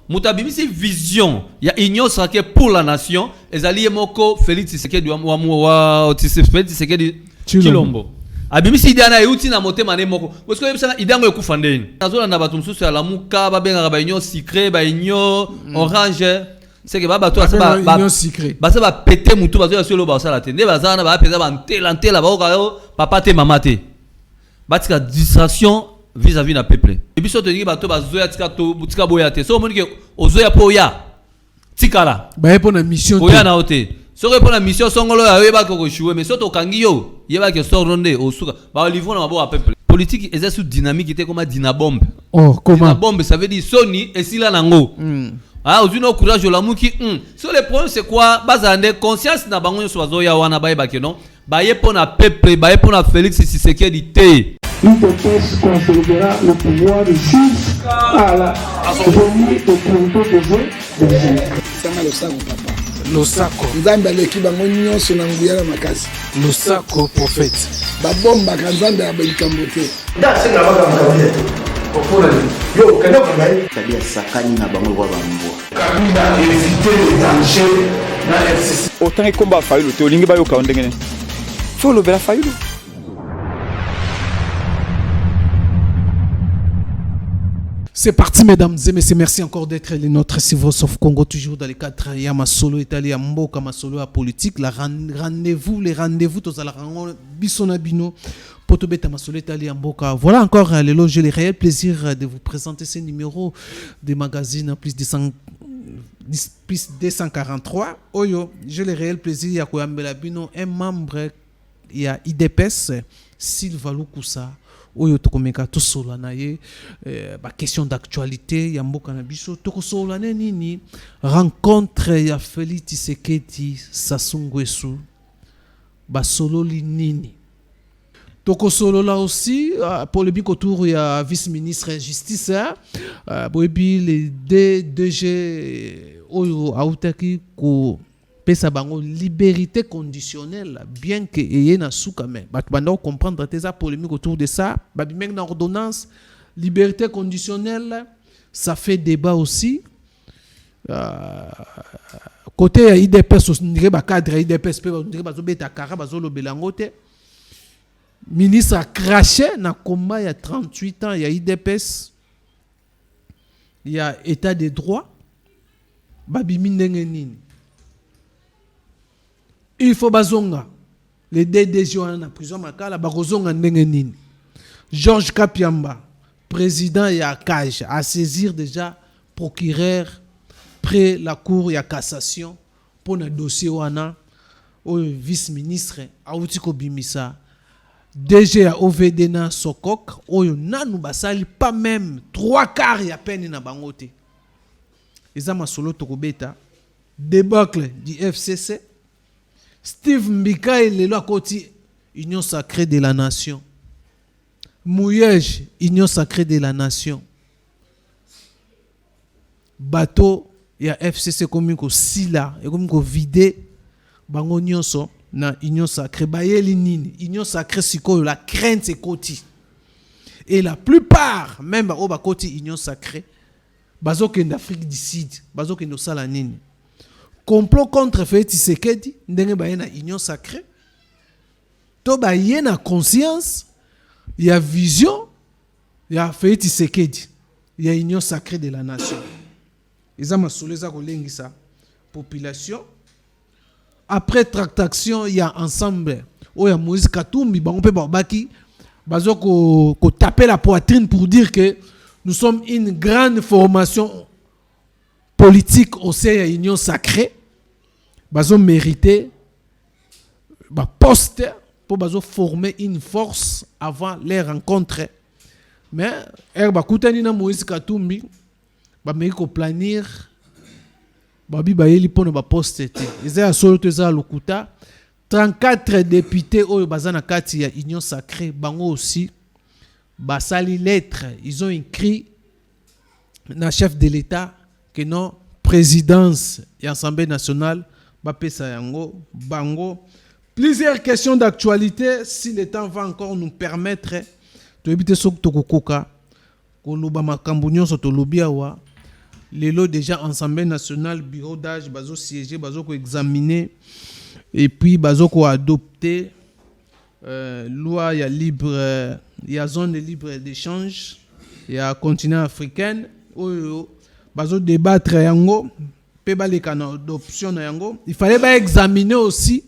Mutabimi c'est vision. Il y a union sacrée pour la nation. Ezali moko Félix Tshisekedi wa Félix Tshisekedi Chilombo. Abimi si idana yuti na motema ne moko. Parce que yebisana idango ekufandeni. Nazola na bato mususu ya lamuka babenga ba union secret ba union orange. C'est que bato asa ba union secret. Ba sa ba péter mutu bazo ya solo ba sala tende bazana ba peza ba ntela ba oka papa te mama te. Batika distraction vis-à-vis na peuple. Et puis surtout que bato bazoya tika boya te. So moni ke ozoya poya. Tikala. Ba pour na mission. Poya na ote. So pour la mission songolo ya yeba ko jouer mais surtout kangi yo yeba ke sorronde osuka. Ba livre na mabo a peuple. Politique est sous dynamique était comme dinabombe. Oh, comment? Dinabombe ça veut dire Sony et sila nango. Ah, aujourd'hui au courage la muki. So le problème c'est quoi? Bazande conscience na bango so bazoya wana ba yeba ke non. Ba yepo na peuple, ba yepo na Félix Tshisekedi te. L'hypothèse consolidera le pouvoir jusqu'à la venue au contrôle des gens. Sanga le sac papa. Losako. Nzambe aleki bango nyonso na nguya na makasi. Losako prophète. Babomba ka nzambe ya belikambo te. Da senga baka mkabile. Opona ni. Yo kendo kangai. Tabia sakani na bango kwa bambo. Kabila éviter le danger na FCC. Autant combat fayulu te olingi ba yo ka ndengene. Faut le bela fayulu. C'est parti, mesdames et messieurs. Merci encore d'être les nôtres. Si vous sauf Congo, toujours dans les cadres. Il y a ma solo Italie, à Mboka, ma solo à politique. La rendez-vous, les rendez-vous, tous à la bisonabino. Potobeta, ma solo Italie, à Mboka. Voilà encore les loges. J'ai le réel plaisir de vous présenter ces numéros des magazines plus de 243. Oyo, j'ai le réel plaisir. Il y a Koyambela Bino, un membre. Il y a IDPS, Sylva Lukusa. Oyo tokomeka to solana ye ba question d'actualité ya mboka na biso to solana nini rencontre ya Félix Tshisekedi Sassou Nguesso ba sololi nini to solola aussi polémique autour ya vice-ministre justice boyebi les DG oyo autaki ko pesa bango liberté conditionnelle bien que eye na souka mais bat banda comprendre tes polémique autour de ça babi même dans ordonnance liberté conditionnelle ça fait débat aussi côté IDPS on dirait ba cadre IDPS on dirait bazo beta kara bazo lo belangote ministre a craché na combat il y a 38 ans il y a IDPS il y a état de droit babi mindenge nini. Il faut bazonga les DDG en prison makala bazonga ndenge nini. Georges Kapiamba, président ya CAJ, a saisir déjà procureur près la cour ya cassation pour un dossier wana au vice-ministre auti ko bimisa DG ya OVD na Sokok oyo nanu basali pas même 3/4 ya peine na bangote. Ezama solo tokobeta débâcle du FCC. Steve Mbika est là côté Union sacrée de la nation. Mouyej, Union sacrée de la nation. Bateau, il y a FCC comme ko sila, et comme ko vide bango nyonso na Union sacrée. Bayeli nini, Union sacrée siko la crainte c'est koti. Et la plupart même au ba koti Union sacrée, bazo ke d'Afrique du Sud, bazo ke no sala nini. Complot contre Félix Tshisekedi ndenge baye na union sacrée to baye na conscience il y a vision il y a Félix Tshisekedi il y a union sacrée de la nation eza masoleza kolengisa population après tractation il y a ensemble o ya Moïse Katumbi bango pe babaki bazo ko taper la poitrine pour dire que nous sommes une grande formation politique au sein de l'union sacrée, ils mérité poste pour former une force avant les rencontres. Mais ils ont Moïse Katumbi, ils ont planir, ils ont poste. Ils ont 34 députés qui sont dans l'union sacrée, bango aussi, basali lettre, ils ont écrit na chef de l'État que non présidence et Assemblée nationale bapesa yango bango. Plusieurs questions d'actualité, si le temps va encore nous permettre de éviter ce que tokokoka koloba makambo nyonso tolobi awa les lots déjà Assemblée nationale, bureau d'âge, bazo siéger, bazo ko examiner et puis bazo ko adopter loi il y a libre il y a zone de libre d'échange, il y a continent africain bazo débattre yango pe ba les canaux d'option yango. Il fallait pas examiner aussi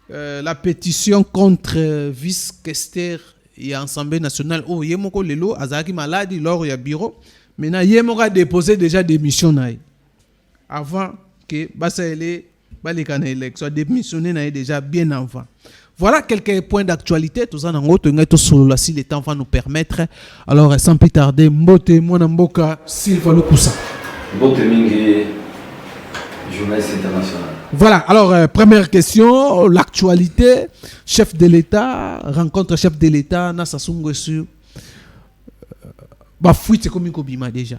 la pétition contre vice-questeur et Assemblée nationale. Oh, yemoko lelo azaki malade lors il y a bureau. Maintenant yemoko a déposé déjà démission naï. Avant que basa ele ba les canaux élection démissionné naï déjà bien avant. Voilà quelques points d'actualité. Tout ça nango to ngato solo si le temps va nous permettre. Alors sans plus tarder, mbote mwana mboka Sylvain Lokusa. Mbote mingi journaliste international. Voilà, alors première question, l'actualité, chef de l'État, rencontre chef de l'État, na sasungo sur ba fuite comme Kobima déjà.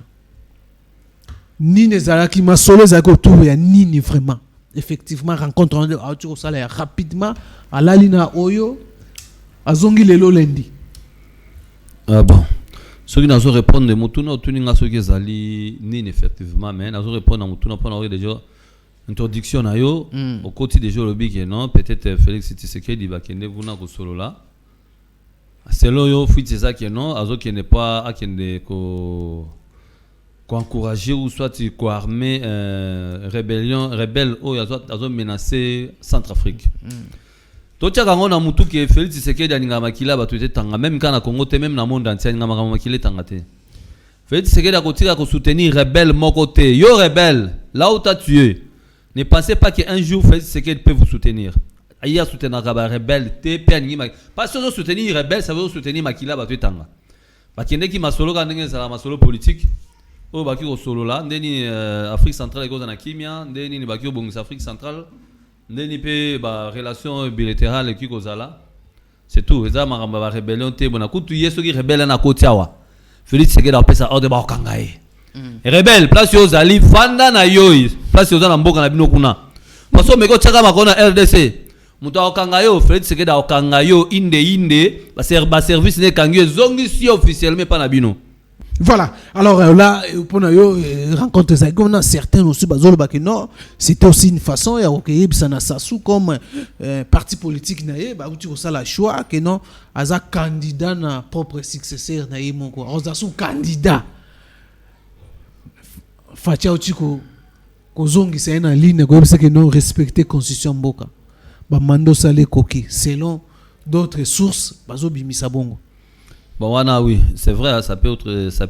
Ni nezala ki masolo za ko tout ya ni vraiment. Effectivement rencontre au salaire rapidement à la ligne oyo azongi lelo lundi. Ah bon. Ceux qui n'ont pas répondre de mutuna tuninga ceux qui zali ni effectivement mais n'ont répondre à mutuna pour avoir déjà introduction na yo au côté des jours lobby que non peut-être Félix Tshisekedi va kende vuna ko solo là c'est là yo fuite ça que non azo qui n'est pas à kende ko encourager ou soit ko armer rebelle ou azo menacer Centrafrique. Tocha kango na mutu ke Félix Tshisekedi aninga makila ba tuete tanga même kana Congo te même na monde entier aninga makila tanga te. Félix Tshisekedi a continué à soutenir rebelle mon côté. Yo rebelle, là où t'as tué. Ne pensez pas qu'un jour Félix Tshisekedi peut vous soutenir. Aïe soutenir un rebelle, parce que soutenir rebelle, ça veut soutenir Makila Batutanga. Parce que qui m'a solo quand on a solo politique, au Baki au solo là, ndeni Afrique centrale et na Kimia, ndeni Baki au Bongo Afrique centrale, ndeni pe ba relation bilatérale qui kozala. C'est tout. Ça maramba rébellion te bona kutu yeso qui rebelle na kotiawa. Félix Tshisekedi a pesa ordre ba kangaye. Rebelle place yo zali fanda na yoi place yo za na mboka na bino kuna maso meko chaka makona RDC muto akanga yo Félix Tshisekedi akanga yo inde ba service ne kangi zongi si officiellement pas na bino. Voilà, alors là pour yo rencontre ça on certains aussi bazolo ba que non c'était aussi une façon ya okeyi bisana sasu comme parti politique naie ba uti ko sala choix que non aza candidat na propre successeur na yemo ko aza sou candidat Fatia Ochiko Kozongi c'est une ligne qui non respecter constitution mboka ba mando salé koki selon d'autres sources bazo bimisa bongo. Bon wana oui, c'est vrai ça peut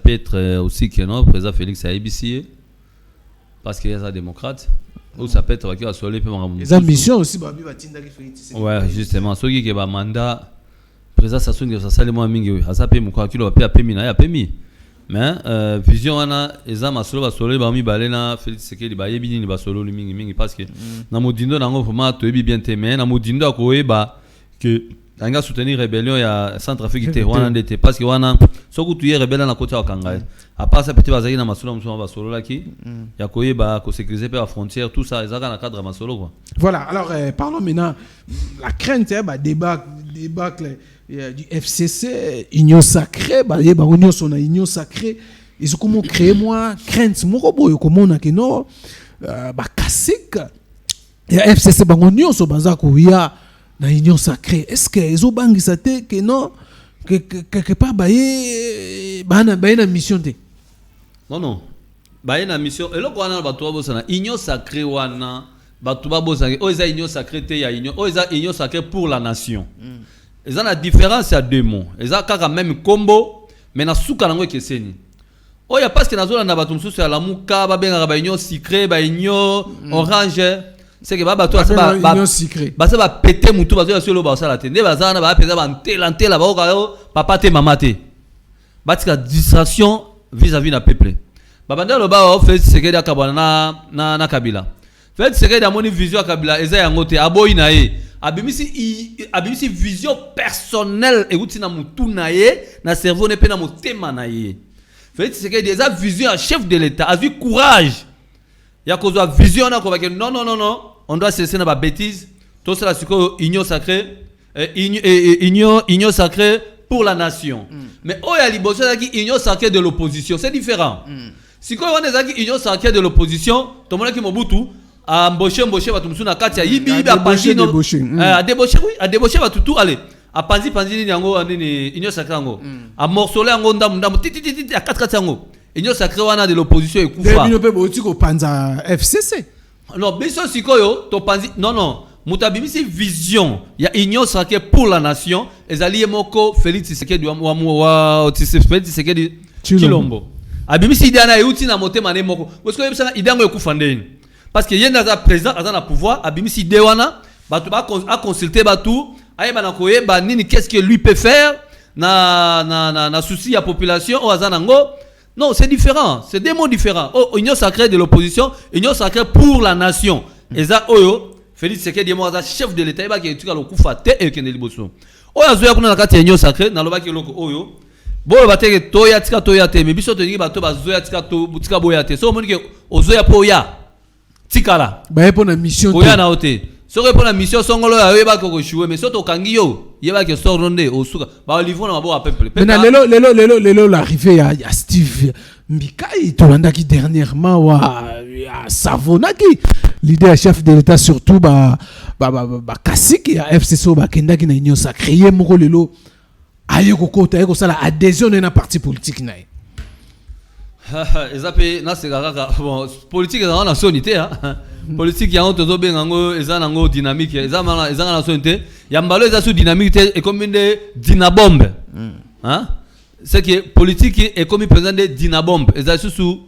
être aussi que non président Félix a ABC parce qu'il est un démocrate ou ça peut être qu'il a solé peu les ambitions aussi babi batinda ki Félix. Ouais, justement ceux qui ba mandat président Sassou Nguesso ça sale moi mingi oui, ça peut mukwa kilo ba pe mi na ya pe mi. Mais vision wana eza masolo basolo ba mi balena Félix Tshisekedi ba yebi ni basolo mingi parce que na modindo nango vraiment to yebi bien te mais na modindo akoyeba que anga soutenir rébellion ya Centrafrique te wana ndete parce que wana soku tuye rebelle na côté wakanga à part ça petit bazaki na masolo musoma basolo laki ya koyeba ko sécuriser la frontière tout ça ezaka na cadre masolo quoi. Voilà, alors parlons maintenant la crainte débat du FCC union sacrée union son union sacrée ils ont comment créer moi crainte moko boyo comment on a que non kasik ya FCC union so bazako ya na union sacrée est-ce que ils ont bangisa te que non que quelque part bana mission te non na mission et là wana ba to bosana union sacrée wana ba to bosana o eza union sacrée te ya union o eza union sacrée pour la nation. Ils ont la différence à deux mots. Ils ont quand même combo, mais na souka nango keseni. Oh ya parce que na zona na batum sous la muka ba benga ba union secret ba union orange c'est que ba bato ba union secret. Ba ça ba péter mutu ba zo sur le ba ça la tende ba za na ba pesa ba ntela ba o papa te mama te. Ba tika distraction vis-à-vis na peuple. Ba banda lo ba o fait c'est que da kabana na Kabila. Fait c'est que da moni vision Kabila eza yango te aboyi na ye. Abimisi vision personnelle et outi na mutu na ye na cerveau ne pe na motema na ye. Fait c'est que des vision à chef de l'État a vu courage. Ya kozwa vision na ko ba que non on doit cesser na ba bêtise tout cela c'est que union sacrée union sacrée pour la nation. Mais oya liboso ki union sacrée de l'opposition c'est différent. Si quoi on est avec union sacrée de l'opposition, tout le monde qui Mobutu a embauché va tout na kati ya yibi a panzi no a débauché oui, a débauché va tout aller. A panzi ni yango ni union sacrée yango. A morceler yango ndam titi a quatre yango. Union sacrée wana de l'opposition ekufa. Debino pe boti ko panza FCC. Non, biso sikoyo to panzi non. Mutabimisi vision ya union sacrée pour la nation ezali moko Félix Tshisekedi wa Tshisekedi Chilombo. Abimisi idée na yuti na motema ne moko. Parce que yebisa idée ngo ekufa ndeni. Parce que yenda za président azana pouvoir abimisi idée wana batu ba consulter batu ayeba na koyeba nini qu'est-ce que lui peut faire na souci ya population o azana ngo. Non, c'est différent, c'est des mots différents. Oh, union sacrée de l'opposition, union sacrée pour la nation. Eza oyo Félix Tshisekedi moza chef de l'état ba ki etuka lokufa te e kende liboso. Oyo azoya kuna na kati ya union sacrée na loba ki loko oyo. Bo bateke toya te mais biso to ngi bato bazoya tika boya te. So moni ke ozoya po ya. Tikala. Ba yepo na mission. Oya na ote. So ko na mission songolo ya yeba ko jouer mais so to kangi yo yeba ke sort ronde osuka. Ba livre na mabo a peuple. Mais lelo l'arrivée ya Steve Mbikai Tolanda qui dernièrement wa Savonaki l'idée chef de l'état surtout ba Kasiki ya FCC ba kendaki na union sacrée moko lelo aye kokota aye kosala adhésion na parti politique na. Ezape na sekaka bon politique ezanga na sonité hein. Politique yango tozo bengango ezana ngo dynamique ezanga na sonité ya mbalo eza sous dynamique et comme une dynabombe. Hein? C'est que politique est comme président de dynabombe eza sous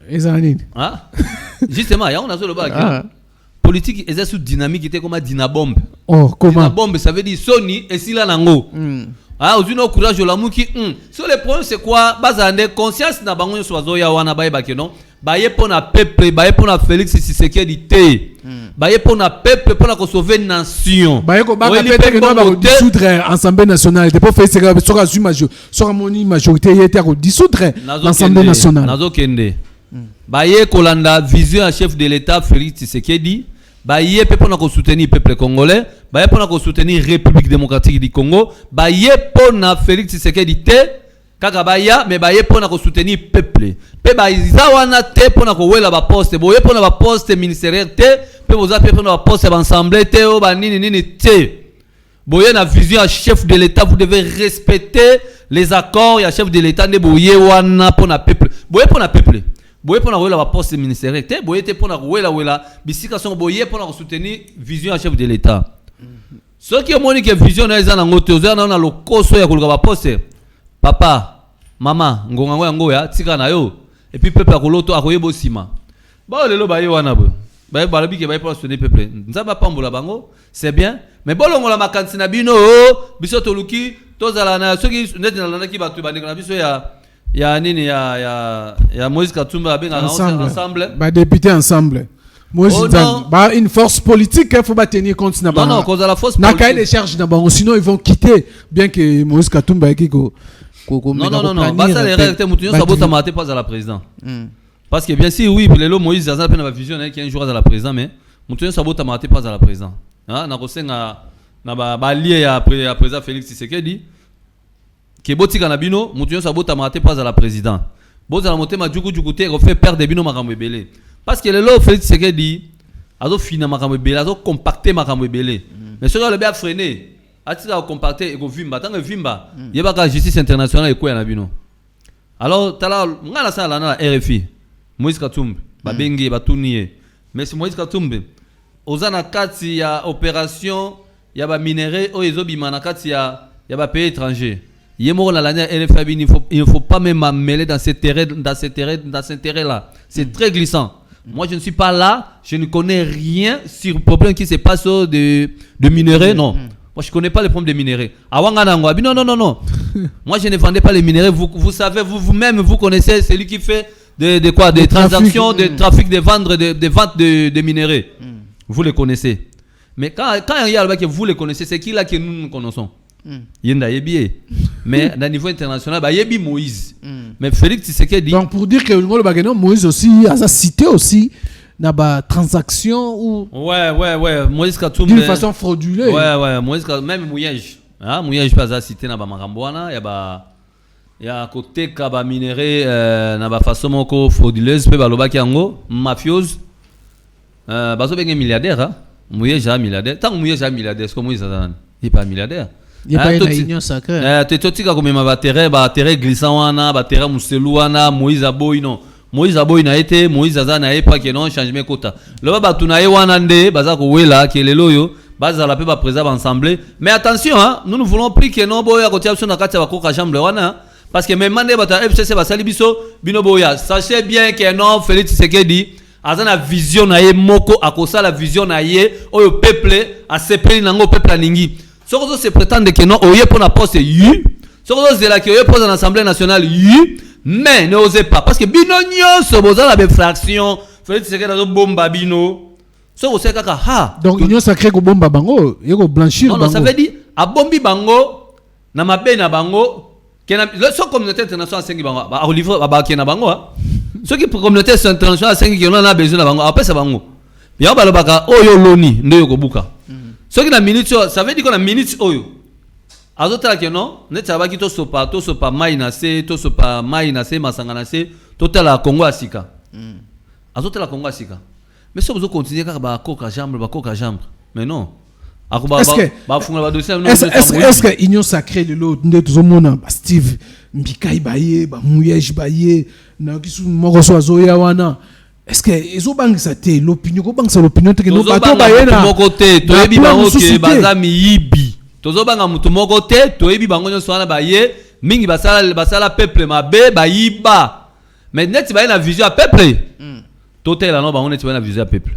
ezanini. Hein? Justement, ya on a sur le bac. Politique eza sous dynamique était comme dynabombe. Oh, comment? Dynabombe ça veut dire Sony et Sila nango. Ah, aujourd'hui au courage de l'amour qui sur le problème c'est quoi? Bazande conscience na bango sozo ya wana baye bakeno. Baye pona peuple, baye pona Félix Tshisekedi te. Baye pona peuple pona ko sauver nation. Baye ko baka peuple que no ba dissoudre Assemblée nationale. Depuis fait c'est que sera su majorité était ko dissoudre l'Assemblée nationale. Nazo kende. Baye kolanda vision à chef de l'état Félix Tshisekedi. Baye pe pona ko soutenir peuple congolais. Baye pona ko soutenir République démocratique du Congo. Baye pona Félix Tshisekedi te. Kaka baya mais baye pona ko soutenir peuple. Pe baiza wana te pona ko wela ba poste. Boye pona ba poste ministériel te. Pe boza pe pona ba poste ba assemblée te o ba nini te. Boye na vision à chef de l'état vous devez respecter les accords ya chef de l'état ne boye wana pona peuple. Boye pona peuple. Boye pona wela ba poste ministériel te. Boye te pona wela bisika son boye pona ko soutenir vision à chef de l'état. Ce qui est monique vision na ezana ngote ozana na lokoso ya koluka ba poste. Papa, maman, ngonga yango ya tika na yo et puis peuple akoloto akoyebo sima. Ba lelo ba ye wana bo. Ba balobi ke ba pour soutenir peuple. Nzaba pambola bango, c'est bien, mais bolongo la makansi na bino biso to luki tozala na soki net na landa ki batu bandika na biso ya nini ya Moïse Katumba benga ensemble. Ba député ensemble. Moïse ba une force politique il faut pas tenir compte na ba. Non, cause la force politique. Na kay les charges na bango sinon ils vont quitter bien que Moïse Katumba ekiko. Non. Basta les règles mutunyo sabota maté pas à la président. Parce que bien sûr oui, le Moïse Zaza peine la vision qui un jour à la président mais mutunyo sabota maté pas à la président. Hein, na kosenga na ba lié après président Félix Tshisekedi. Ke botika na bino mutunyo sabota maté pas à la président. Boza la motema djuku te refait perdre bino makambo ebele. Parce que le lot Félix Tshisekedi azo fina makambo ebele, azo compacter makambo ebele. Mais cela le bien freiner. Atira compacter et go vimba tant que vimba yeba ka justice internationale ko ya na bino. Alors tala ngala sala na RFI Moïse Katumbi ba bengi ba tunier. Mais Moïse Katumbi ozana kati ya opération ya ba minerais o ezobima na kati ya ba pays étranger. Yemo na l'année RFI il ne faut pas même mêler dans ces terrains là. C'est très glissant. Moi je ne suis pas là, je ne connais rien sur le problème qui se passe de minerais non. Moi je connais pas les problèmes des minerais. Non. Moi je ne vendais pas les minerais. Vous savez vous-même vous connaissez celui qui fait de quoi des transactions, de trafic de vendre de vente de minerais. Vous les connaissez. Mais quand il y a que vous les connaissez, c'est qui là que nous connaissons? Yenda yebi. Mais à niveau international bah yebi Moïse. Mais Félix Tshisekedi. Donc pour dire que le bagano Moïse aussi a cité aussi na ba transaction ou ouais Moïse Katumbi d'une façon frauduleuse. Ouais Moïse même Mouyej. Ah Mouyej pas cité na ba makambo wana ya ba ya côté kaba minéré na ba façon moko frauduleuse pe baloba kiango mafieuse bazo benga milliardaire hein mouye ja milliardaire tant mouye ja milliardaire est-ce que mouye ça il pas milliardaire il pas une union sacrée te tika comme ma terrain glissant wana ba terrain muselu wana Moïse Aboy non Moïse Aboy na été Moïse Aza na pas que non changement quota le ba tunaye wana nde baza ko wela ke lelo yo baza la pe ba présent ensemble mais attention hein nous voulons plus que non boya ko tia na kati ba ko ka chambre wana parce que même mande bata FCC ba sali biso bino boya sachez bien que non Félix Tshisekedi azana vision na ye moko akosa la vision na ye oyo peuple a sepeli nango peuple aningi soko se prétendre que non oye pour na poste yu soko zela que oye pour l'Assemblée nationale yu mais ne osez pas parce que bino nyonso boza la fraction Félix Tshisekedi azo bomba bino soko se kaka ha donc union sacrée ko bomba bango yeko blanchir bango non ça veut dire a bombi bango na mabe na bango la communauté internationale 5 bango ba Olivier ba kena bango ceux qui communauté internationale 5 qui on a besoin na bango après ça bango ya ba lobaka oyo loni ndeyo ko buka ceux qui na minute ça veut dire qu'on a minute oyo azotala que non net ba ki to sopa mai na se masanga na se totala Congo asika azotala Congo asika mais ça vous continuer car ba koka jambe mais non est-ce que union sacrée de l'autre nde tozomona Steve Mbikai baye ba Mouyesh baye na kisu moko so azoya wana est-ce que ezobangisa te l'opinion ko bangisa l'opinion te que no bato baye na moko te toyebi bango ke bazami yibi tozobanga mutu moko te toyebi bango nyonso wana baye mingi basala peuple mabe bayiba mais net baye na vision ya peuple totel no bango net baye na vision ya peuple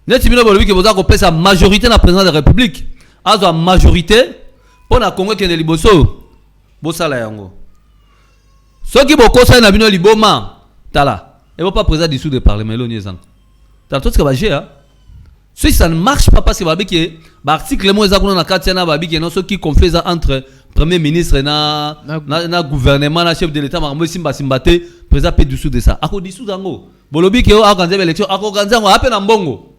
neti bino bolobi ke boza ko pesa majorité na président de la République azo majorité pour na Congo kende liboso bosala yango soki bokosa na bino liboma tala et pas président dissous de parlement lo niezan tala tout ce que va gérer si ça ne marche pas parce que babi ke ba article mo ezakuna na katia babi ke non so qui conflit entre premier ministre na gouvernement na chef de l'état marmo simbate président pe dissous de ça ako dissous dango bolobi ke o organiser élection ako organiser ngo ape na mbongo.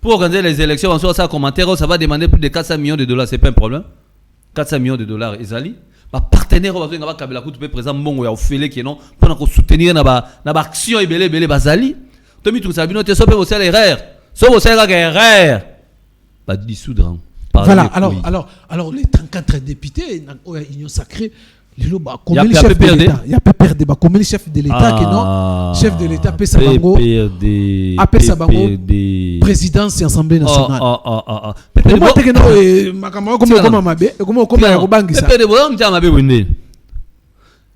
Pour organiser les élections, en soit ça commentaire, ça va demander plus de 400 millions de dollars, c'est pas un problème. 400 millions de dollars, Ezali. Ma partenaire va venir avec la coupe présent bongo ya ofele qui non pour soutenir na action ebele bazali. Tomi tout ça bino te sope au salaire erreur. So au salaire erreur. Pas dissoudre. Voilà, alors les 34 députés na union sacrée combien les chefs de l'État il y a pas perdre combien les chefs de l'État que non chef de l'État paie sa bango appelle sa bango présidence et assemblée nationale moi te que non makama comme mabe comme ya kobangisa pede boyo mtia mabe wende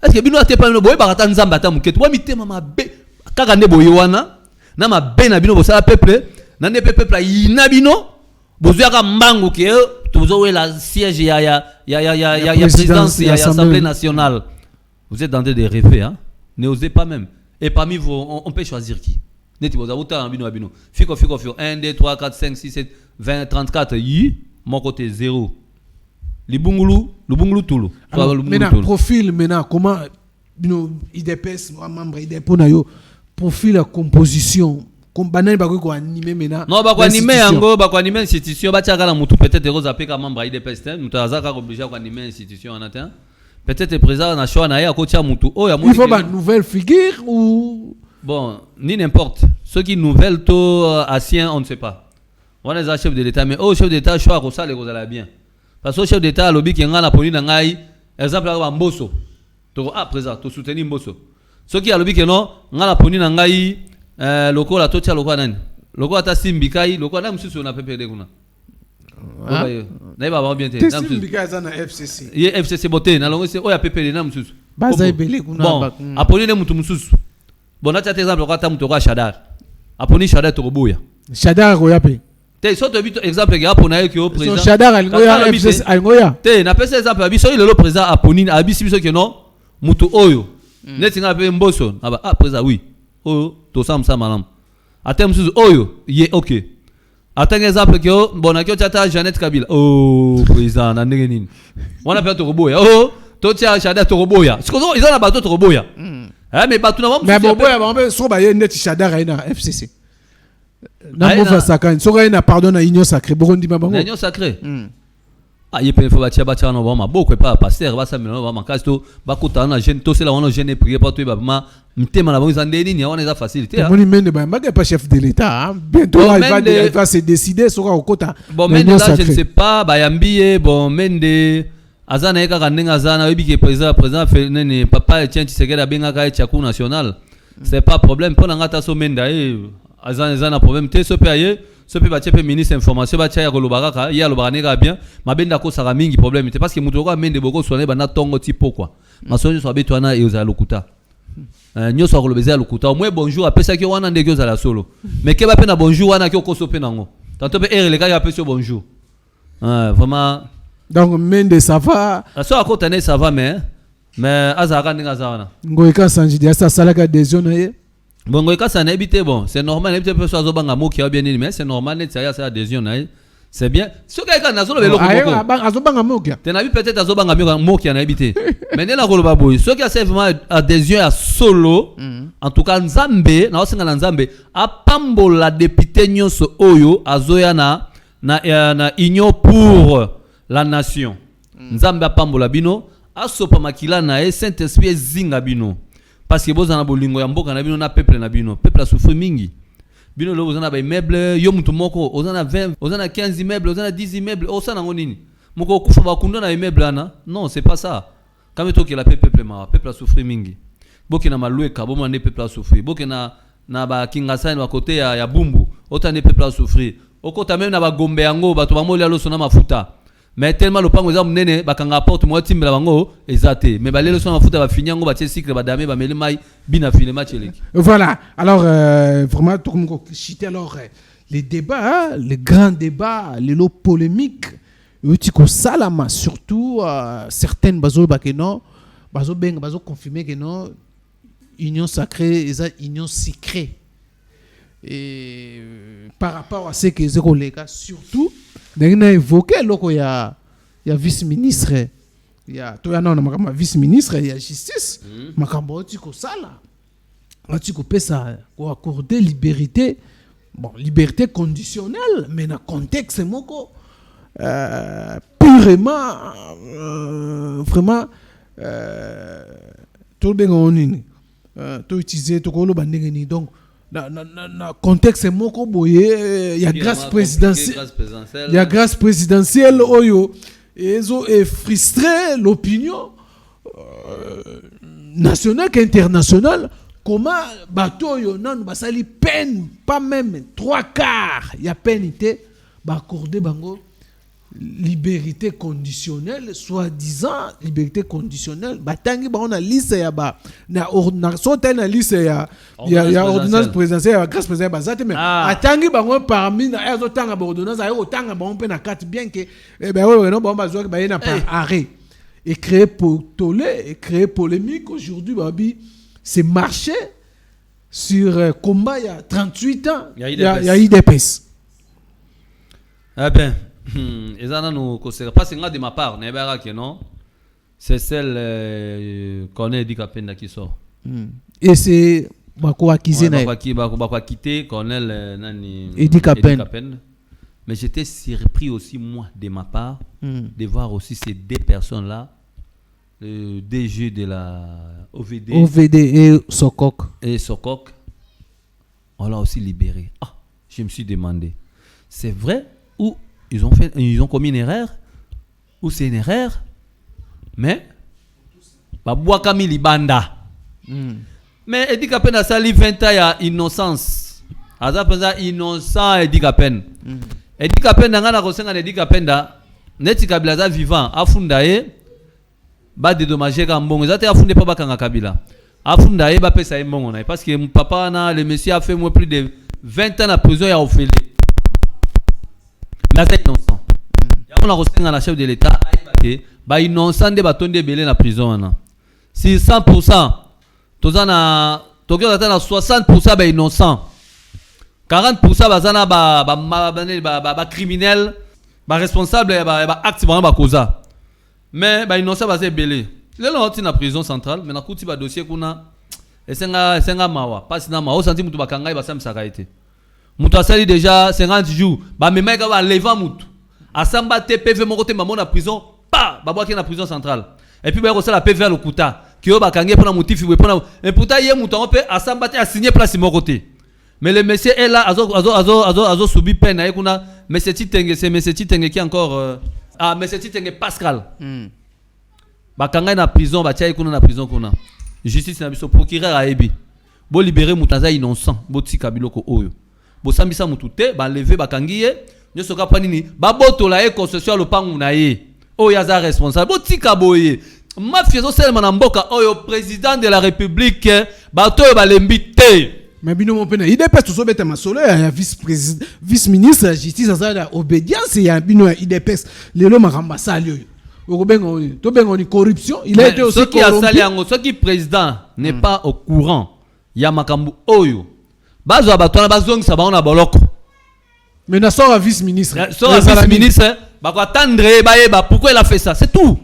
est-ce que bino ate pa no boye barata nzamba ta muketo wa mitema mabe kaka ne boye wana na mabe na bino bosala peuple na ne peuple ina bino bozoyaka mbangu ke toujours la siège il y a présidence il y a assemblée nationale vous êtes en train de rêver hein n'osez pas même et parmi vous on peut choisir qui neti boza uta bino bino fiko 1 2 3 4 5 6 7 20 34 yi mon côté 0 libungulu tulu maintenant profil maintenant comment bino IDPS membre IDPS na yo profil la composition comme banane ba ko animer maintenant non ba ko animer yango ba ko animer institution ba tiaka la mutu peut-être roza pe ka membre IDPS mutu azaka obligé ko animer institution en atteint peut-être président na choix na ya ko tia mutu oh ya il faut ba nouvelle figure ou bon ni n'importe ceux qui nouvelle to ancien on ne sait pas on est un chef de l'état mais chef d'état choix ko ça les kozala bien parce que chef d'état lobby ki ngana poni na ngai exemple ba Mboso to président to soutenir Mboso ceux qui a lobby que non ngana poni na ngai loko la totia loko nani loko ata Simbikai loko na msusu na PPD kuna na ba bien te na Simbikai za na FCC ye FCC bote na longo se oya PPD na msusu baza ebele kuna bon aponi ne mutu msusu bon ata exemple loko ata mutu kwa Shadar aponi Shadar to boya Shadar ko yape te so to bito exemple ke apona ye ke au président so Shadar algoya FCC algoya te na pesa exemple biso ile le président aponi abisi biso ke non mutu oyo netinga pe Mboso président oui oh to samsa malam atem suzu oyo ye okay atanga exemple que bon akio tata Jeannette Kabila oh président na ndenge nini wana pe to roboya oh to tia Shadar to roboya sikozo ils ont la bateau to roboya mais bateau na mais roboya ba so ba ye net Shadar ina FCC na mo fa sakane so ga ina pardon na union sacrée bondi mabango union sacrée il peut faut bâtir no ba beaucoup pas pasteur ba ça mais no ba makasto ba kota na jeune to c'est là on jeune prier pas toi ba mtema na bonza ndeni ni on est facilité. Moni mende ba pas chef de l'état bientôt il va se décider sur au kota. Bon mende là je ne sais pas ba yambie bon mende azana eka kandenga azana webi ke président nene papa Etienne Tshisekedi abenga ka chakou national. C'est pas problème pour ngata so menda azana problème te so paye so pe batie pe ministre information ba tia ya kolobaka ka ya lobaka neka bien mabenda ko saka mingi problème te parce que mutu ko mende boko soné bana tongo tipo quoi masonyo so beto na e za lokuta nyoso kolobeza lokuta au moins bonjour apesa ki wana ndeke za la solo mais ke ba pe na bonjour wana ki ko so pe nango tanto pe le ka ya pe so bonjour vraiment donc mende ça va so akotane ça va mais azaka ndinga za wana ngoika sanjidi ça salaka adhésion na ye. Bon, ça n'a évité, bon, c'est normal, il peut faire un mot qui a bien dit, mais c'est normal, c'est adhésion, c'est bien. Ce qui est un peut-être un mot qui a évité. Mais il y a ce qui a vraiment adhésion à solo, en tout cas, Nzambe, a pambola député nyonso oyo, a zoyana, na union pour la nation. Nzambe a pambola bino, a sopa makila na Saint-Esprit zinga bino. Parce que bozana bolingo ya mboka na bino na peuple na bino peuple a souffert mingi bino lo bozana ba immeuble yo mutu moko ozana 20 ozana 15 immeubles ozana 10 immeubles osana ngonini moko kufa ba kundo na immeuble ana non c'est pas ça quand même toki la peuple a souffert mingi boki na malue ka bo mane peuple a souffert boki na ba kingasani ba côté ya bumbu otane peuple a souffert okota même na ba gombe yango bato ba moli alo sona mafuta. Mais tellement le pango za munene bakanga porte mo timbela bango ezate mais balelo so mafuta ba finyango ba cycle ba dame ba meli mai bina filema cheleki. Voilà, alors vraiment tout comme chité alors les débats les grands débats les lots polémiques utiko salama surtout certaines bazo bakeno bazo beng bazo confirmer que non union sacrée et union secrète et par rapport à ce que les collègues surtout on a évoqué il y a vice-ministre il y a vice-ministre il y a justice makambo tiko sala tiko pesa ko accorder liberté liberté conditionnelle mais dans contexte moko purement vraiment tout bien onini to utiliser to ko lo bandenge ni donc na contexte moko boye ya grâce présidentielle oyo ezo et frustrer l'opinion nationale qu'internationale comment bato yo nan basali peine pas même 3/4 ya pénité ba accorder bango liberté conditionnelle soi-disant liberté conditionnelle batangi ba on a liste ya ba na sorte na liste ya ordonnance présidentielle ya grâce présidentielle bazate mais atangi bango parmi na azo tanga ba ordonnance ayo tanga ba on pe na carte bien que non ba bazo ba na par arrêt et créer tollé et créer polémique aujourd'hui babi c'est marché sur combat il y a 38 ans il y a IDPS. Ah ben ezana no koseka parce que de ma part na ebara que non c'est celle qu'on est dit Kapenda qui sort et c'est bako acquisé na bako quitter colonel nani Edi Kapenda mais j'étais surpris aussi moi de ma part de voir aussi ces deux personnes là le DG de la OVD et Sokok on l'a aussi libéré. Je me suis demandé c'est vrai ou ils ont commis une erreur ou c'est une erreur mais babwaka milibanda mais Edi Kapenda sali 20 ans ya innocence aza penza innocent Edi Kapenda Edi Kapenda ngana kosenga Edi Kapenda neti Kabila za vivant afunda ye ba dédommager ka mbongo zate afunde pa bakanga Kabila afunda ye ba pesa ye mbongo na parce que mon papa na le monsieur a fait moins plus de 20 ans en prison ya ofele. Mais c'est innocent. On a reçu un chef de l'État ba innocent de batonde belé na prison si 100% tozana tokyo atana 60% ba innocent 40% bazana ba criminel ba responsable ba acte ba causa mais ba innocent ba belé le loti na prison centrale mais na kuti ba dossier kuna esenga mawa parce na mawa senti mutu bakanga ba samsaka été mutu asali déjà 50 jours ba memeka ba leva mutu asamba te PV moko te maman na prison pa babwa ki na prison centrale et puis ba ko sala PV à lokuta ki yo bakange pona motifi we pona et pourtant ye mutango pe asamba te a signé place moko te mais le monsieur est là azo subi peine na kuna monsieur Titenge c'est monsieur Titenge qui encore monsieur Titenge Pascal bakanga na prison ba tia kuna na prison kuna justice na biso procureur a ebi bo libérer mutanza innocent bo tika biloko oyo bo sambisa mutu te ba lever bakangi ye nyoso ka panini ba botola e concession lo pangu na ye oyo aza responsable bo tika boye mafia zo selma na mboka oyo président de la république bato ba lembi te. Mais bino mon pena IDPS tout so beta masolo ya vice-président vice-ministre de la justice azala obédience ya bino ya IDPS lelo makamba salio to bengo ni corruption il a été aussi corrompu. Ce qui président n'est pas au courant ya makambu oyo bazo batona bazongisa ba on a boloko mais na sort vice-ministre vice-ministre ba ko attendre ba pourquoi il a fait ça c'est tout.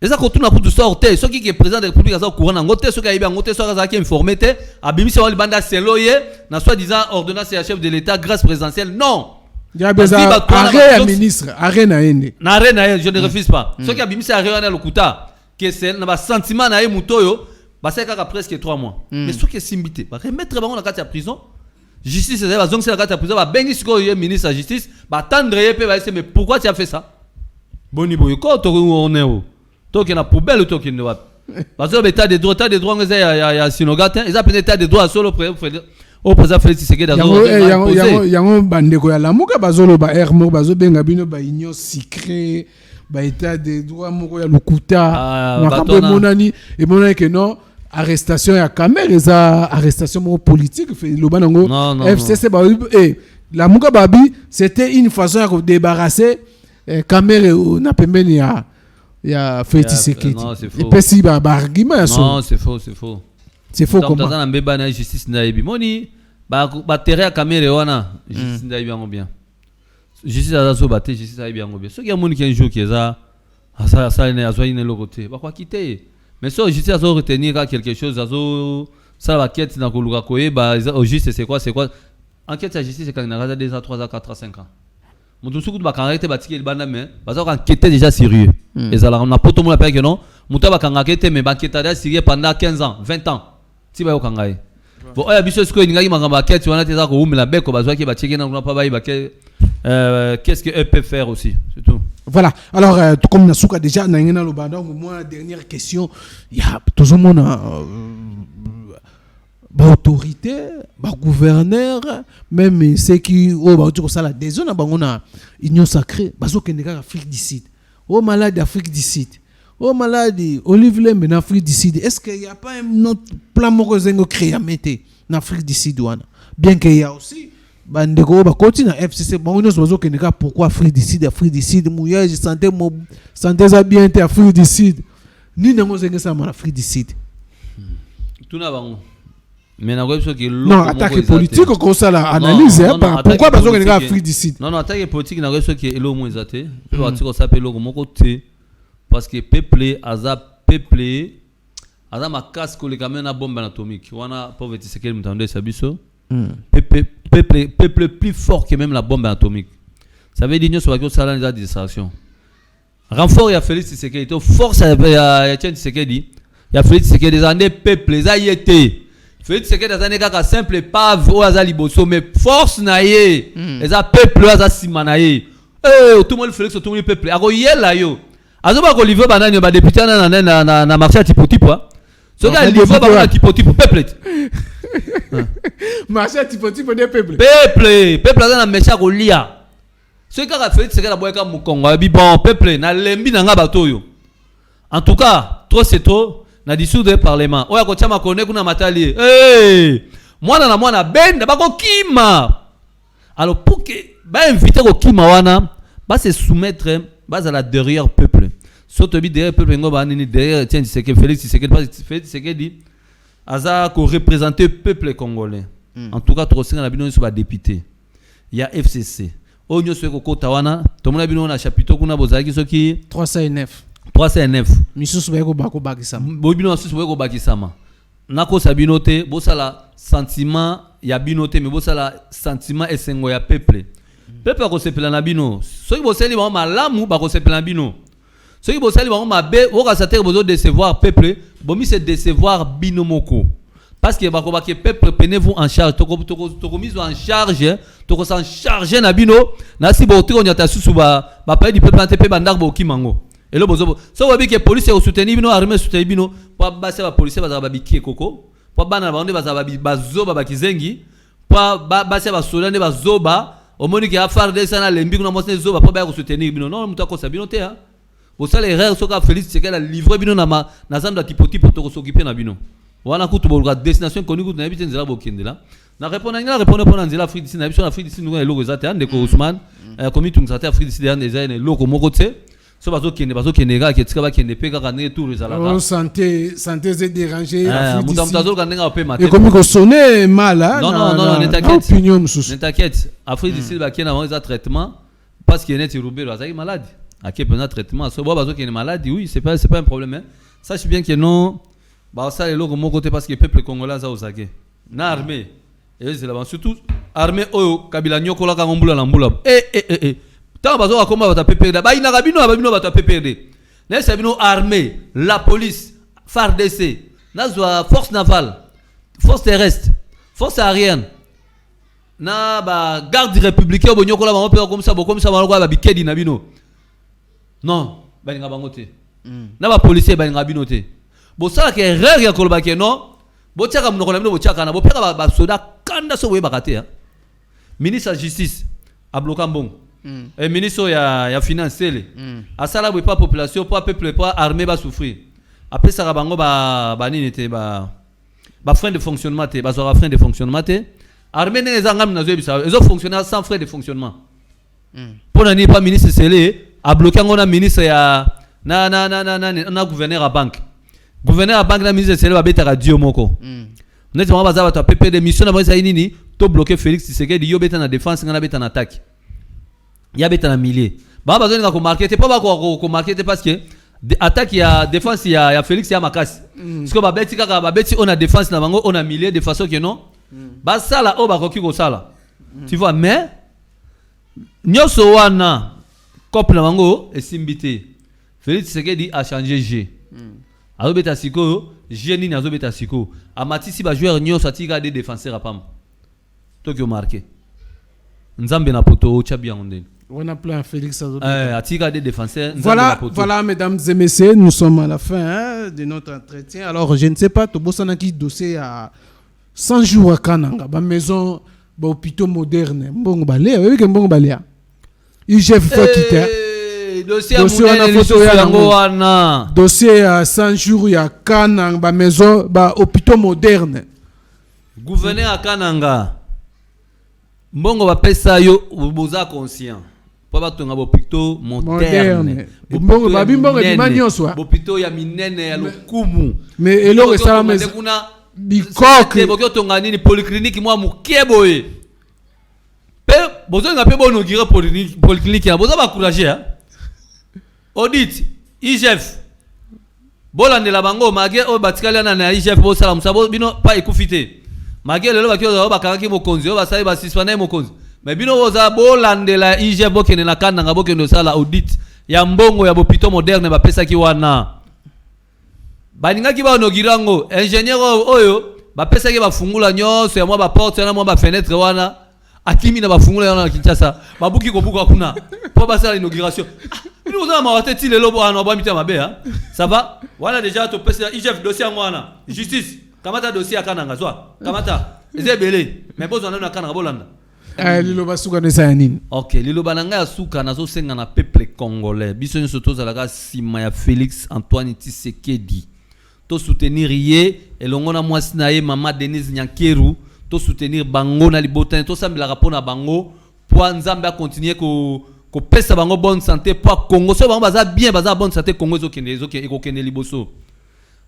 Et ça continue à pour sortir ceux qui est président de la République au courant ngote ceux qui a ngote ceux qui informé te abimisi wali banda seloye na soi-disant ordonnance ya chef de l'état grâce présidentielle non ya beza arrêt ministre arrêt na ende na arrêt na je ne refuse pas ceux qui abimisi arrêt na lokuta que c'est na ba sentiment na mutoyo ba c'est presque 3 mois mais ceux qui simbité ba remettre bango na kati ya prison justice c'est ba zongsi na kati ya prison ba bengi siko ye ministre de la justice ba tendre ye pe ba essayer mais pourquoi tu as fait ça boni boyo ko to on est toi qui na poubelle ou toi qui ne va parce que l'état des droits ya sinogata ils appellent état des droits solo au président Félix Tshisekedi yango bandeko ya lamuka bazolo ba air moko bazo benga bino ba union secret ba état des droits moko ya lokuta makambo monani et monani que non arrestation ya Kamer eza arrestation moko politique le banango FCC ba lamuka babi c'était une façon de débarrasser Kamer na pembeni ya ya Félix Tshisekedi. Et puis si ba argument non c'est faux c'est faux comment dans mbeba na justice na yebi moni ba terre Kamer wana justice na yebi yango bien justice azo baté justice na yebi yango bien ceux qui amoni qui un jour qui eza ça ne azo ine lokote ba kwa quitter mais so justice azo retenir quelque chose azo ça la quête na koluka koyeba au juste c'est quoi enquête ya justice quand na 2 ans 3 ans 4 ans 5 ans mutu suku bakanga te batiki libanda mais baza ko enquêter déjà sérieux et ça on a pas tout le monde appelle que non mutu bakanga te mais enquêter sérieux pendant 15 ans 20 ans ti ba yo kangai bon oya biso siko ngaki makamba enquête wana te za ko umela beko bazwa ki batiki na pas ba qu'est-ce que eux peuvent faire aussi c'est tout. Voilà alors comme Nasuka déjà na ngena lo banda moi dernière question il y a tout le monde autorité, gouverneur, même ceux qui ont des zones à union sacrée, Afrique du Sud. Oh malade Afrique du Sud. Oh malade Olive Lembe en Afrique du Sud. Est-ce qu'il n'y a pas un autre plan mokozengo créé en Afrique du Sud bien qu'il y a aussi bandeko ba continue FCC bango sozo keneka pourquoi Afrique du Sud mouillage santé ça bien Afrique du Sud. Ni nango zenga ça en Afrique du Sud. Tout na bango. Mais non, attaque politique comme ça la analyse pourquoi besoin que Afrique du Sud. Non attaque politique na reso qui est lo moins até pour atiko ça pelo comme côté parce que peuple aza makas ko le kamena na bombe atomique wana pauvreté c'est quel mutande sabiso peuple plus fort que même la bombe atomique ça veut dire nous sur ça la distraction renfort ya Félix Tshisekedi force ya Tshisekedi ya Félix Tshisekedi des années peuple za yete Félix Tshisekedi azane kaka simple pave o aza liboso mais force na ye eza peuple aza sima na ye tout le monde Félix tout le monde peuple ako yela yo azoba ko livrer banani ba député na marché à Tipo ce gars livrer ba Tipo peuple marché à Tipo de peuple aza na méchant ko lia ce gars Félix Tshisekedi aboyeka mukongo bi bon peuple na lembi na nga bato yo en tout cas trop c'est trop na dissoudre parlement oya ko chama kone kuna matali mwana benda bako kima alors pour que ba inviter ko kima wana ba se soumettre base à la derrière peuple surtout bi derrière peuple ngo ba nini derrière tiens c'est que Félix Tshisekedi aza ko représenter peuple congolais en tout cas trop singa na bino so ba député il y a FCC onyo so ko kota wana to mona bino na chapiteau kuna bozaki soki 309 misusu bako bakisama bobino misusu bako bakisama nako sabino te bosala sentiment ya bino te mais bosala sentiment esengo ya peuple peuple akosepela na bino soki bosali bango malamu bakosepela na bino soki bosali bango mabe okasate bozo décevoir peuple bomi se décevoir bino moko parce que bakobaki peuple prenez-vous en charge toko mise en charge toko s'en charger na bino na si botiko nyata susu ba pa du peuple ante pe bandak boki mango elo bozo so wabi ke police o soutenir bino armée soutenir bino po base ba police bazaba babiki koko po bana ba onde bazaba bazoba bakizengi po base ba solande bazoba omoni ke afar de sana lembi kuna mosne zoba po ba ko soutenir bino non mutako sa bino te ha bo sala erreur soka Félix Tshisekedi a livré bino na zando tipoti pour to s'occuper na bino wana kutu bolga destination koni kutu na bitin zela bokende la na répondre pour nzela Afrique d'ici na biso na Afrique d'ici nous eloko ezate ande ko Ousmane komi tungzate Afrique d'ici derrière des années loko moko te so bazokende ga ke tika bakende pe kaka ne tour ezala la santé c'est dérangé mutazo ka ndenga pe matin et comme ko sonner mal non ne t'inquiète opinion mususu ne t'inquiète Afrique d'ici bakena avant ça traitement parce qu'il est roubé là ça est malade à quel point traitement so bazokende malade oui c'est pas un problème hein. Sache bien que non bah ça les logos mon côté parce que le peuple congolais ça osage na armée et c'est là surtout armée oyo kabila nyoko la kangambula na mbula tant bazo ka komba bata PPRD ba ina kabino bata PPRD na sabino armée la police FARDC na zwa force navale force terrestre force aérienne na ba garde républicain bo nyoko la ba pe comme ça ba bikedi na bino non ba nga bango te na ba policier ba nga bino te bo sala ke erreur ya koloba ke non bo tiaka munoko na bino bo tiaka na bo peka ba soda kanda so we bakate ha ministre de justice a bloqué mbongo et ministre ya finance tele asala bo pa population po peuple po armée ba souffrir après ça bango ba nini te ba frein de fonctionnement te ba zo frein de fonctionnement te armée ne zangam na zo bisa ezo fonctionner sans frein de fonctionnement pour nani pas ministre Sele a bloqué ngona ministre ya na gouverneur à banque gouverneur à banque na ministre Sele ba beta radio moko net ma baza ba PP de mission na ba nini to bloquer Félix Tshisekedi yo beta na défense ngana beta na attaque ya beta na milier ba bazo nga ko marketer pas ba ko marketer parce que attaque ya défense ya Félix ya makasi parce que ba beti kaka ba beti on a défense na bango on a milier de façon que non ba sala o ba ko kiko sala tu vois mais nyoso wana couple na bango esimbité Félix Tshisekedi a changé G azobeta siko G nini azobeta siko amatisi ba joueur nyoso atika des défenseurs apam tokyo marqué nzambe na poto chabia ondeni on a plein Félix atika des défenseurs voilà mesdames et messieurs nous sommes à la fin de notre entretien alors je ne sais pas tobosana ki dossier à 100 jours à Kananga ba maison ba hôpital moderne mbongo balé oui que mbongo balé IGF faut quitter dossier à 100 jours ya Kananga ba maison ba hôpital moderne gouverneur à Kananga mbongo ba pesa yo boza conscient po ba tonga hôpital moderne mbongo ba bimbongo di manyoso hôpital ya minene ya lokumu mais eloko sala mais bikoke bokyo tonga nini polyclinique moi mukeboye pe bozo nga pe bono gira polyclinique ya bozo ba courager hein audit IGF bolandela bango mage o batikala na IGF bo sala musabo bino pa ekufite mage lelo bakyo ba kakaki mokonzi o basali ba sispana mokonzi mais bino boza bolandela IGF bokene na Kananga bokene sala audit ya mbongo ya hôpital moderne ba pesa ki wana baningaki ba onogirango ingénieur oyo ba pesa ki ba fungula nyoso ya mwa ba porte na mwa ba fenêtre wana akimi na ba fungula yana na Kinshasa babuki ko buka kuna po ba sala inauguration bino boza ma wateti lelo bo ana ba mita mabe ha ça va wana déjà to pesa IGF dossier ngwana justice kamata dossier ya Kananga zwa kamata ezebele mais bozo na Kananga bolanda liloba suka nesa ya nini OK liloba nanga ya suka nazo senga na peuple congolais biso nso tozalaka sima ya Félix Antoine Tshisekedi to soutenir ye elongo na mwasi na ye mama Denise Nyankeru to soutenir bango na libotane to sambela rapona bango po nzambe a continuer ko pesa bango bonne santé po Congo so bango baza bien baza bonne santé Congo ekokende liboso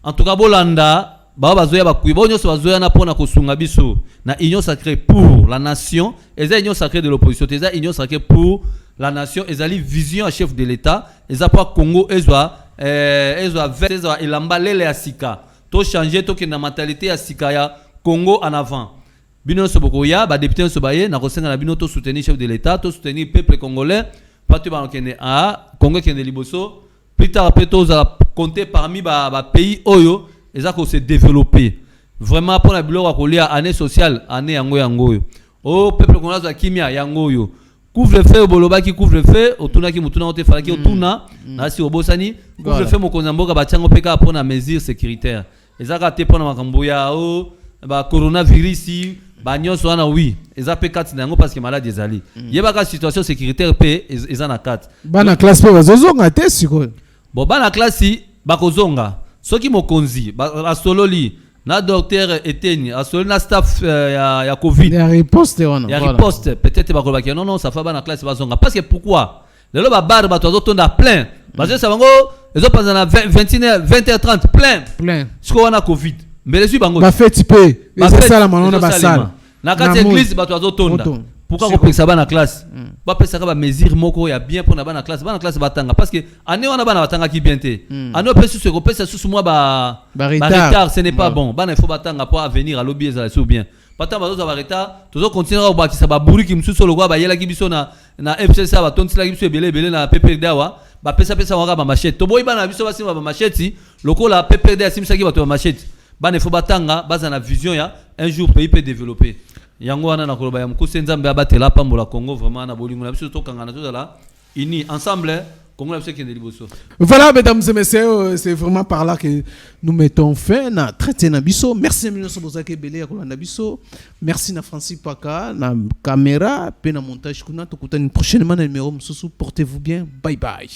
en tout cas bolanda ba bazoya bakuyi bonyo so bazoya na pona kosunga biso na union sacrée pour la nation eza union sacrée de l'opposition eza union sacrée pour la nation ezali vision à chef de l'état eza po Congo ezwa elamba lele ya sika to changer to ke na mentalité ya sika ya Congo en avant bino so bokoya ba député so baye na kosenga na bino to soutenir chef de l'état, to soutenir peuple congolais, pas tu ba kende a Congo kende liboso, plus tard après to za compter parmi ba pays oyo ezako se développer. Vraiment pour la bilo kolia année sociale, année yango yo. Oh peuple congolais za kimia yango yo. Couvre-feu au boloba qui couvre-feu otuna ki mutuna ote fala ki otuna na si obosani couvre-feu mokonza mboka batiango peka pour na mesure sécuritaire ezaka te pour na makambo ya o ba coronavirus ba nyonso wana oui eza pe kati nango parce que maladie ezali yebaka situation sécuritaire pe eza na kati bana classe pe bazozonga te siko bon bana classe bakozonga soki mokonzi ba sololi na docteur Eteni asoli na staff ya Covid ya riposte wana ya riposte peut-être bakoloba ki non ça fa bana classe bazonga parce que pourquoi lelo ba bar ba tozo tonda plein parce que ça bango ezo panza na 21h 20h30 plein siko wana Covid mais les bango ba fête pe ça la manona ba sala na kati église ba tozo tonda pourquoi ko pesa bana classe ba pesa ka ba mesure moko ya bien pour na bana classe batanga parce que année wana bana batanga ki bien te année pesa se ko pesa sous moi ba retard ce n'est pas bon bana il faut batanga pour venir à lobby ça c'est bien pata bazo za ba retard tozo continuer au bakisa ba buri ki msuso lokwa ba yela ki biso na FCC ba tontila ki biso belé na PPD wa ba pesa waka ba machette to boy bana biso ba simba ba machette lokola PPD simisa ki ba to machette bana il faut batanga baza na vision ya un jour pays peut développer yango wana na koloba ya mukuse nzambe abatela pambola Congo vraiment na bolingo na biso to kangana to la ini ensemble Congo na biso kende liboso. Voilà mesdames et messieurs, c'est vraiment par là que nous mettons fin na traité na biso. Merci Emilio Sobozake Belé ya kolanda biso. Merci na Francis Paka na caméra pe na montage kuna to kutani prochainement na numéro msusu. Portez-vous bien. Bye bye.